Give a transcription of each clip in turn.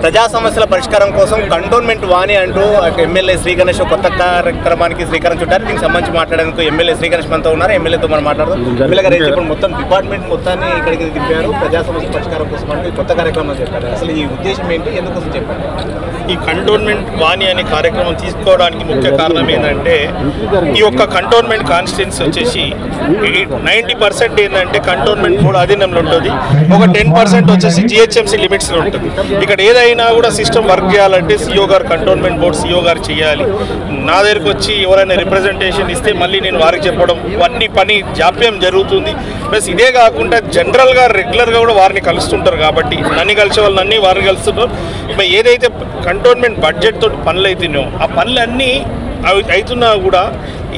ప్రజా సమస్యల పరిష్కారం కోసం కంటోన్మెంట్ వాణి అంటూ ఎమ్మెల్యే శ్రీ గణేష్ కొత్త కార్యక్రమానికి శ్రీకారం చుట్టారు. దీనికి సంబంధించి మాట్లాడేందుకు ఎమ్మెల్యే శ్రీ గణేష్ మనతో ఉన్నారు. ఎమ్మెల్యేతో మనం మాట్లాడదాం. ఎమ్మెల్యే గారు ఇప్పుడు మొత్తం డిపార్ట్మెంట్ మొత్తాన్ని ఇక్కడికి దింపారు ప్రజా సమస్యల పరిష్కారం కోసం అంటే కొత్త కార్యక్రమం చెప్పారు. అసలు ఈ ఉద్దేశం ఏంటి, ఎందుకోసం చెప్పారు? ఈ కంటోన్మెంట్ వాణి అనే కార్యక్రమం తీసుకోవడానికి ముఖ్య కారణం ఏంటంటే ఈ యొక్క కంటోన్మెంట్ కాన్స్టిట్యున్సీ వచ్చేసి 90% ఏంటంటే కంటోన్మెంట్ బోర్డు అధీనంలో ఉంటుంది. ఒక 10% వచ్చేసి జిహెచ్ఎంసీ లిమిట్స్లో ఉంటుంది. ఇక్కడ ఏదైనా కూడా సిస్టమ్ వర్క్ చేయాలంటే సిఓ గారు కంటోన్మెంట్ బోర్డు సిఓ గారు చేయాలి. నా దగ్గరికి వచ్చి ఎవరైనా రిప్రజెంటేషన్ ఇస్తే మళ్ళీ నేను వారికి చెప్పడం అన్ని పని జాప్యం జరుగుతుంది. ప్లస్ ఇదే కాకుండా జనరల్గా రెగ్యులర్గా కూడా వారిని కలుస్తుంటారు కాబట్టి నన్ను కలిసే వాళ్ళు అన్నీ వారిని కలుస్తున్నారు. ఏదైతే కంటోన్మెంట్ బడ్జెట్ తోటి పనులు అవుతున్నాయో ఆ పనులన్నీ అవుతున్నా కూడా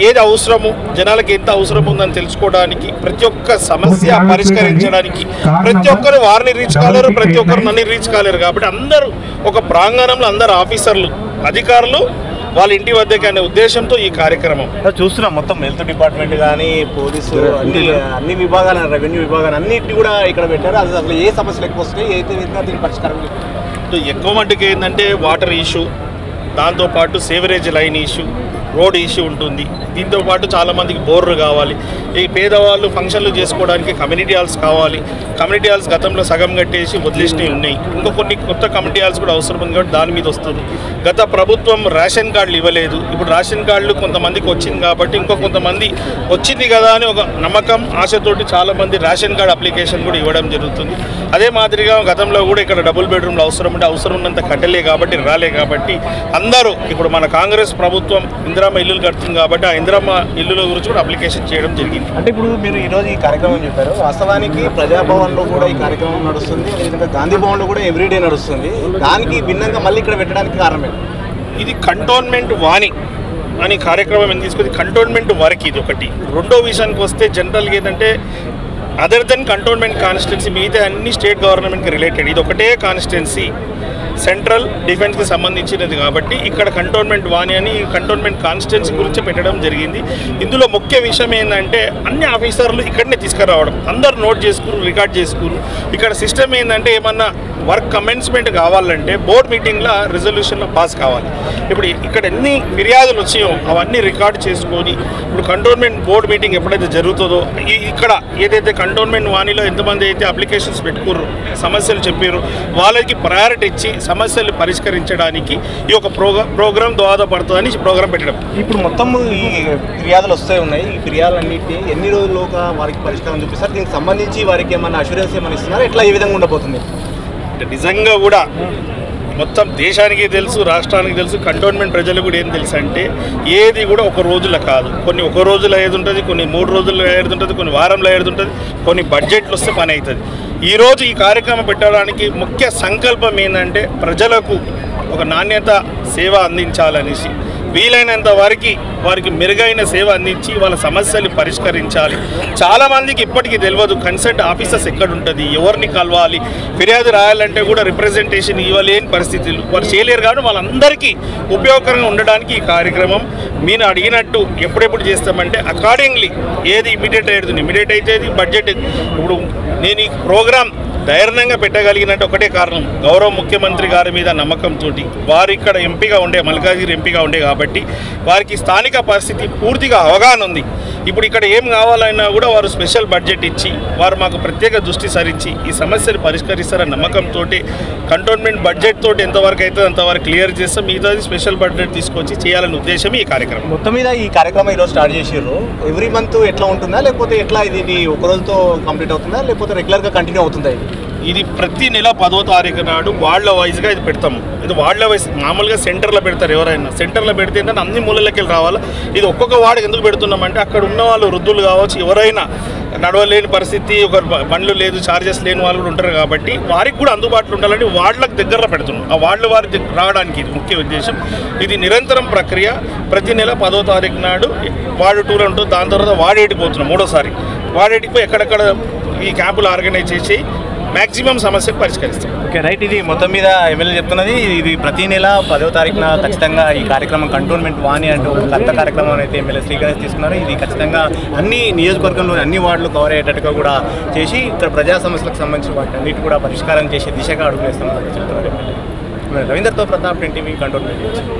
ఏది అవసరము జనాలకి ఎంత అవసరం ఉందని తెలుసుకోవడానికి ప్రతి ఒక్క సమస్య పరిష్కరించడానికి ప్రతి ఒక్కరు వారిని రీచ్ కాలేరు, ప్రతి ఒక్కరు నన్ను రీచ్ కాలేరు. కాబట్టి అందరూ ఒక ప్రాంగణంలో అందరు ఆఫీసర్లు అధికారులు వాళ్ళ ఇంటి వద్దకి అనే ఉద్దేశంతో ఈ కార్యక్రమం చూస్తున్నాం. మొత్తం హెల్త్ డిపార్ట్మెంట్ కానీ పోలీసు అన్ని విభాగాలు రెవెన్యూ విభాగాలు అన్నింటినీ కూడా ఇక్కడ పెట్టారు. అది అసలు ఏ సమస్యలు ఎక్కువ వస్తాయి, ఏ దీని పరిష్కారం ఎక్కువ మట్టుకు ఏంటంటే వాటర్ ఇష్యూ, దాంతోపాటు sewerage line issue, road issue ఉంటుంది. దీంతోపాటు చాలామందికి బోర్లు కావాలి. ఈ పేదవాళ్ళు ఫంక్షన్లు చేసుకోవడానికి కమ్యూనిటీ హాల్స్ కావాలి. కమ్యూనిటీ హాల్స్ గతంలో సగం కట్టేసి వదిలేసినవి ఉన్నాయి. ఇంకా కొన్ని కొత్త కమ్యూనిటీ హాల్స్ కూడా అవసరం ఉంది కాబట్టి దాని మీద వస్తుంది. గత ప్రభుత్వం రేషన్ కార్డులు ఇవ్వలేదు. ఇప్పుడు రేషన్ కార్డులు కొంతమందికి వచ్చింది కాబట్టి ఇంకో కొంతమంది వచ్చింది కదా అని ఒక నమ్మకం ఆశతోటి చాలామంది రేషన్ కార్డు అప్లికేషన్ కూడా ఇవ్వడం జరుగుతుంది. అదే మాదిరిగా గతంలో కూడా ఇక్కడ డబుల్ బెడ్రూమ్లు అవసరం ఉంటే అవసరం ఉన్నంత కట్టలే కాబట్టి రాలే కాబట్టి అందరూ ఇప్పుడు మన కాంగ్రెస్ ప్రభుత్వం ఇందిరమ్మ ఇల్లులు కడుతుంది కాబట్టి ఆ ఇందిరమ్మ ఇల్లుల గురించి కూడా అప్లికేషన్ చేయడం జరిగింది. అంటే ఇప్పుడు మీరు ఈరోజు ఈ కార్యక్రమం చెప్పారు. వాస్తవానికి ప్రజాభవన్లో కూడా ఈ కార్యక్రమం నడుస్తుంది, అదేవిధంగా గాంధీ భవన్లో కూడా ఎవ్రీడే నడుస్తుంది. దానికి భిన్నంగా మళ్ళీ ఇక్కడ పెట్టడానికి కారణమే ఇది కంటోన్మెంట్ వాణి అని కార్యక్రమం ఏం తీసుకుంది. కంటోన్మెంట్ వరకు ఇది ఒకటి. రెండో విషయానికి వస్తే జనరల్గా ఏంటంటే అదర్ దెన్ కంటోన్మెంట్ కాన్స్టిట్యున్సీ మిగతా అన్ని స్టేట్ గవర్నమెంట్కి రిలేటెడ్. ఇది ఒకటే కాన్స్టిట్యున్సీ సెంట్రల్ డిఫెన్స్కి సంబంధించినది కాబట్టి ఇక్కడ కంటోన్మెంట్ వాణి అని కంటోన్మెంట్ కాన్స్టిట్యున్సీ గురించి పెట్టడం జరిగింది. ఇందులో ముఖ్య విషయం ఏంటంటే అన్ని ఆఫీసర్లు ఇక్కడనే తీసుకురావడం, అందరు నోట్ చేసుకుని రికార్డ్ చేసుకుని. ఇక్కడ సిస్టమ్ ఏంటంటే ఏమన్నా వర్క్ కమెన్స్మెంట్ కావాలంటే బోర్డు మీటింగ్లో రిజల్యూషన్లో పాస్ కావాలి. ఇప్పుడు ఇక్కడ ఎన్ని ఫిర్యాదులు వచ్చాయో అవన్నీ రికార్డ్ చేసుకొని ఇప్పుడు కంటోన్మెంట్ బోర్డు మీటింగ్ ఎప్పుడైతే జరుగుతుందో ఇక్కడ ఏదైతే కంటోన్మెంట్ వాణిలో ఎంతమంది అయితే అప్లికేషన్స్ పెట్టుకుర్రు సమస్యలు చెప్పారు వాళ్ళకి ప్రయారిటీ ఇచ్చి సమస్యలు పరిష్కరించడానికి ఈ యొక్క ప్రోగ్రామ్ దోహదపడుతుందని ప్రోగ్రామ్ పెట్టడం. ఇప్పుడు మొత్తం ఈ ఫిర్యాదులు వస్తూ ఉన్నాయి. ఈ ఫిర్యాదులన్నింటినీ ఎన్ని రోజుల్లోగా వారికి పరిష్కారం చూపిస్తారు? దీనికి సంబంధించి వారికి ఏమన్నా అష్యూరెన్స్ ఏమైనా ఇస్తున్నారు? ఎట్లా ఈ విధంగా ఉండబోతుంది? నిజంగా కూడా మొత్తం దేశానికి తెలుసు, రాష్ట్రానికి తెలుసు, కంటోన్మెంట్ ప్రజలకు కూడా ఏం తెలుసు అంటే ఏది కూడా ఒక రోజులో కాదు. కొన్ని ఒక రోజులో ఏది ఉంటుంది, కొన్ని 3 రోజుల్లో ఏది ఉంటుంది, కొన్ని వారంలో ఏది ఉంటుంది, కొన్ని బడ్జెట్లు వస్తే పని అవుతుంది. ఈరోజు ఈ కార్యక్రమం పెట్టడానికి ముఖ్య సంకల్పం ఏంటంటే ప్రజలకు ఒక నాణ్యత సేవ అందించాలనేసి వీలైనంత వారికి మెరుగైన సేవ అందించి వాళ్ళ సమస్యలు పరిష్కరించాలి. చాలామందికి ఇప్పటికీ తెలియదు కన్సర్ట్ ఆఫీసర్స్ ఎక్కడ ఉంటుంది, ఎవరిని కలవాలి, ఫిర్యాదు రాయాలంటే కూడా రిప్రజెంటేషన్ ఇవ్వలేని పరిస్థితులు వారు చేయలేరు. కాబట్టి వాళ్ళందరికీ ఉపయోగకరంగా ఉండడానికి ఈ కార్యక్రమం మీరు అడిగినట్టు ఎప్పుడెప్పుడు చేస్తామంటే అకార్డింగ్లీ ఏది ఇమీడియట్ అయితే బడ్జెట్. ఇప్పుడు నేను ఈ ప్రోగ్రామ్ ధైర్యంగా పెట్టగలిగినట్టు ఒకటే కారణం గౌరవ ముఖ్యమంత్రి గారి మీద నమ్మకంతో. వారు ఇక్కడ ఎంపీగా ఉండే మల్కాజ్గిరి ఎంపీగా ఉండే కాబట్టి వారికి స్థానిక పరిస్థితి పూర్తిగా అవగాహన ఉంది. ఇప్పుడు ఇక్కడ ఏం కావాలన్నా కూడా వారు స్పెషల్ బడ్జెట్ ఇచ్చి వారు మాకు ప్రత్యేక దృష్టి సారించి ఈ సమస్యలు పరిష్కరిస్తారన్న నమ్మకంతో కంటోన్మెంట్ బడ్జెట్ తోటి ఎంతవరకు అయితే అంతవరకు క్లియర్ చేస్తాం. మిగతాది స్పెషల్ బడ్జెట్ తీసుకొచ్చి చేయాలన్న ఉద్దేశం ఈ కార్యక్రమం. మొత్తం మీద ఈ కార్యక్రమం ఈరోజు స్టార్ట్ చేసారు. ఎవ్రీ మంత్ ఎట్లా ఉంటుందా, లేకపోతే ఎట్లా ఇది ఒక రోజుతో కంప్లీట్ అవుతుందా, లేకపోతే రెగ్యులర్గా కంటిన్యూ అవుతుందా? ఇది ప్రతి నెల 10వ తారీఖు నాడు వార్డుల వైజ్గా ఇది పెడతాము. ఇది వార్డుల వైజ్ మామూలుగా సెంటర్లో పెడతారు. ఎవరైనా సెంటర్లో పెడితే ఏంటంటే అన్ని మూలలకి వెళ్ళి రావాలి. ఇది ఒక్కొక్క వార్డుకి ఎందుకు పెడుతున్నామంటే అక్కడ ఉన్న వాళ్ళు వృద్ధులు కావచ్చు, ఎవరైనా నడవలేని పరిస్థితి, ఒక బండ్లు లేదు, ఛార్జెస్ లేని వాళ్ళు కూడా ఉంటారు కాబట్టి వారికి కూడా అందుబాటులో ఉండాలని వార్డులకు దగ్గరలో పెడుతున్నాం. ఆ వార్డుల వారి రావడానికి ఇది ముఖ్య ఉద్దేశం. ఇది నిరంతరం ప్రక్రియ. ప్రతి నెల 10వ తారీఖు నాడు వార్డు టూర్ ఉంటుంది. దాని తర్వాత వార్డు 8 పోతున్నాం. 3వ సారి వార్డు 8 పోయి ఎక్కడెక్కడ ఈ క్యాంపులు ఆర్గనైజ్ చేసి మ్యాక్సిమం సమస్యలు పరిష్కరిస్తాం. Okay, right. ఇది మొత్తం మీద ఎమ్మెల్యే చెప్తున్నది. ఇది ప్రతి నెల 10వ తారీఖున ఖచ్చితంగా ఈ కార్యక్రమం కంటోన్మెంట్ వాణి అంటూ కొత్త కార్యక్రమం అయితే ఎమ్మెల్యే శ్రీ గణేష్ తీసుకున్నారు. ఇది ఖచ్చితంగా అన్ని నియోజకవర్గంలోని అన్ని వార్డులు కవర్ అయ్యేటట్టుగా కూడా చేసి ఇక్కడ ప్రజా సమస్యలకు సంబంధించిన వాటి అన్నిటి కూడా పరిష్కారం చేసే దిశగా అడుగులేస్తామని చెప్తున్నారు ఎమ్మెల్యే. రవీందర్తో ప్రతాప్, NTV కంటోన్మెంట్.